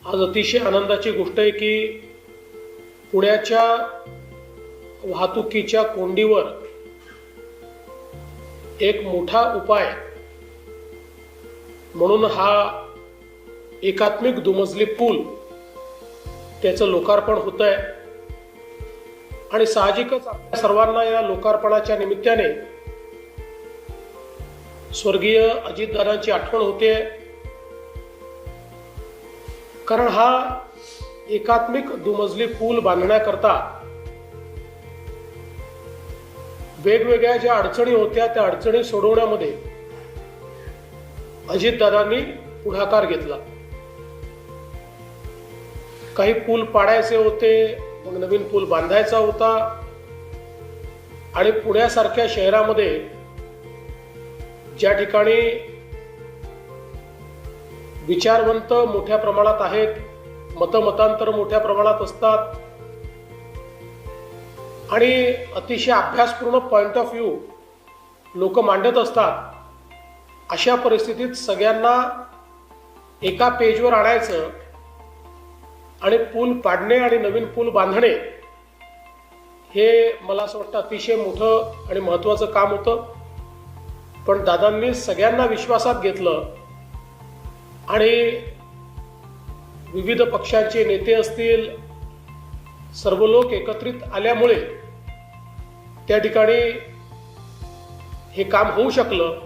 आज अतिशय आनंदाची गोष्ट आहे की पुण्याच्या वाहतुकीच्या कोंडीवर एक मोठा उपाय म्हणून हा एकात्मिक दुमजली पूल त्याचं लोकार्पण होत आहे। आणि साहजिकच आपल्या सर्वांना या लोकार्पणाच्या निमित्ताने स्वर्गीय अजितदादांची आठवण होते, कारण हा एकात्मिक दुमजली पूल बांधण्याकरता वेगवेगळ्या ज्या अडचणी होत्या त्या अडचणी सोडवण्यामध्ये अजितदादांनी पुढाकार घेतला। काही पूल पाडायचे होते, मग नवीन पूल बांधायचा होता आणि पुण्यासारख्या शहरामध्ये ज्या ठिकाणी विचारवंत मोठ्या प्रमाणात आहेत, मतमतांतर मोठ्या प्रमाणात असतात आणि अतिशय अभ्यासपूर्ण पॉइंट ऑफ व्ह्यू लोक मांडत असतात, अशा परिस्थितीत सगळ्यांना एका पेजवर आणायचं आणि पूल पाडणे आणि नवीन पूल बांधणे हे मला असं वाटतं अतिशय मोठं आणि महत्त्वाचं काम होतं। पण दादांनी सगळ्यांना विश्वासात घेतलं आणि विविध पक्षांचे नेते असतील, सर्व लोक एकत्रित आल्यामुळे त्या ठिकाणी हे काम होऊ शकलं।